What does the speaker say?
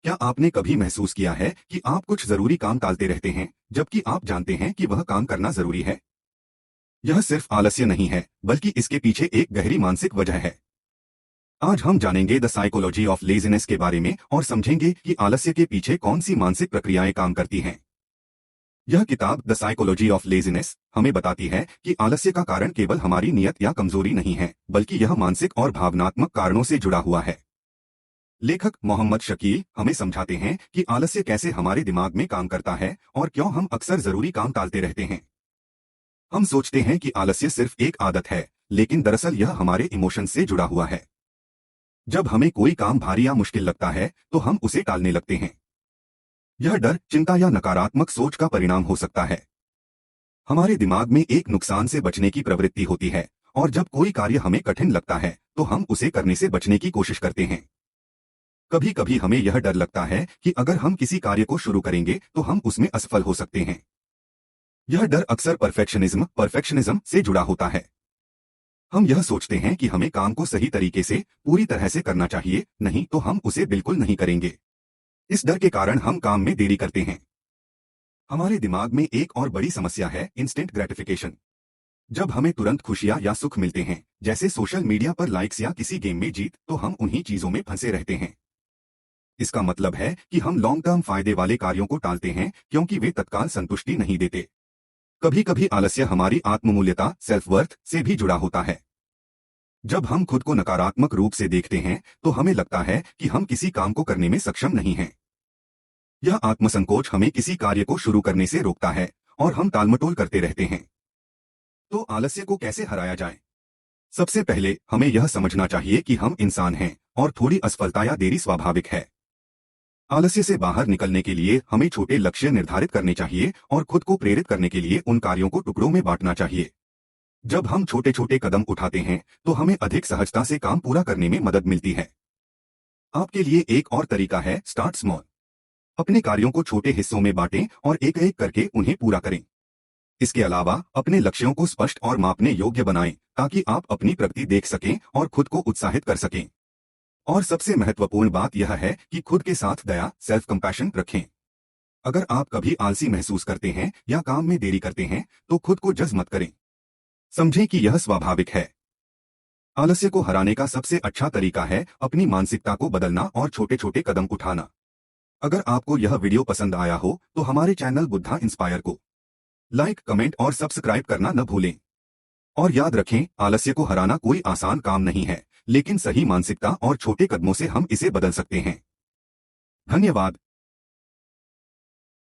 क्या आपने कभी महसूस किया है कि आप कुछ जरूरी काम टालते रहते हैं, जबकि आप जानते हैं कि वह काम करना जरूरी है? यह सिर्फ आलस्य नहीं है, बल्कि इसके पीछे एक गहरी मानसिक वजह है। आज हम जानेंगे द साइकोलॉजी ऑफ लेजीनेस के बारे में और समझेंगे कि आलस्य के पीछे कौन सी मानसिक प्रक्रियाएं काम करती हैं। यह किताब द साइकोलॉजी ऑफ लेजीनेस हमें बताती है कि आलस्य का कारण केवल हमारी नियत या कमजोरी नहीं है, बल्कि यह मानसिक और भावनात्मक कारणों से जुड़ा हुआ है। लेखक मोहम्मद शकील हमें समझाते हैं कि आलस्य कैसे हमारे दिमाग में काम करता है और क्यों हम अक्सर जरूरी काम टालते रहते हैं। हम सोचते हैं कि आलस्य सिर्फ एक आदत है, लेकिन दरअसल यह हमारे इमोशन से जुड़ा हुआ है। जब हमें कोई काम भारी या मुश्किल लगता है, तो हम उसे टालने लगते हैं। यह डर, चिंता या नकारात्मक सोच का परिणाम हो सकता है। हमारे दिमाग में एक नुकसान से बचने की प्रवृत्ति होती है, और जब कोई कार्य हमें कठिन लगता है, तो हम उसे करने से बचने की कोशिश करते हैं। कभी कभी हमें यह डर लगता है कि अगर हम किसी कार्य को शुरू करेंगे तो हम उसमें असफल हो सकते हैं। यह डर अक्सर परफेक्शनिज्म से जुड़ा होता है। हम यह सोचते हैं कि हमें काम को सही तरीके से, पूरी तरह से करना चाहिए, नहीं तो हम उसे बिल्कुल नहीं करेंगे। इस डर के कारण हम काम में देरी करते हैं। हमारे दिमाग में एक और बड़ी समस्या है इंस्टेंट ग्रेटिफिकेशन। जब हमें तुरंत खुशियां या सुख मिलते हैं, जैसे सोशल मीडिया पर लाइक्स या किसी गेम में जीत, तो हम उन्हीं चीजों में फंसे रहते हैं। इसका मतलब है कि हम लॉन्ग टर्म फायदे वाले कार्यों को टालते हैं, क्योंकि वे तत्काल संतुष्टि नहीं देते। कभी कभी आलस्य हमारी आत्ममूल्यता सेल्फ वर्थ से भी जुड़ा होता है। जब हम खुद को नकारात्मक रूप से देखते हैं, तो हमें लगता है कि हम किसी काम को करने में सक्षम नहीं हैं। यह आत्मसंकोच हमें किसी कार्य को शुरू करने से रोकता है, और हम टालमटोल करते रहते हैं। तो आलस्य को कैसे हराया जाए? सबसे पहले हमें यह समझना चाहिए कि हम इंसान हैं, और थोड़ी असफलता या देरी स्वाभाविक है। आलस्य से बाहर निकलने के लिए हमें छोटे लक्ष्य निर्धारित करने चाहिए और खुद को प्रेरित करने के लिए उन कार्यों को टुकड़ों में बांटना चाहिए। जब हम छोटे छोटे कदम उठाते हैं, तो हमें अधिक सहजता से काम पूरा करने में मदद मिलती है। आपके लिए एक और तरीका है स्टार्ट स्मॉल। अपने कार्यों को छोटे हिस्सों में बांटें और एक एक करके उन्हें पूरा करें। इसके अलावा अपने लक्ष्यों को स्पष्ट और मापने योग्य बनाएं, ताकि आप अपनी प्रगति देख सकें और खुद को उत्साहित कर सकें। और सबसे महत्वपूर्ण बात यह है कि खुद के साथ दया, सेल्फ कंपैशन रखें। अगर आप कभी आलसी महसूस करते हैं या काम में देरी करते हैं, तो खुद को जज मत करें। समझें कि यह स्वाभाविक है। आलस्य को हराने का सबसे अच्छा तरीका है अपनी मानसिकता को बदलना और छोटे छोटे कदम उठाना। अगर आपको यह वीडियो पसंद आया हो, तो हमारे चैनल बुद्धा इंस्पायर को लाइक, कमेंट और सब्सक्राइब करना न भूलें। और याद रखें, आलस्य को हराना कोई आसान काम नहीं है, लेकिन सही मानसिकता और छोटे कदमों से हम इसे बदल सकते हैं। धन्यवाद।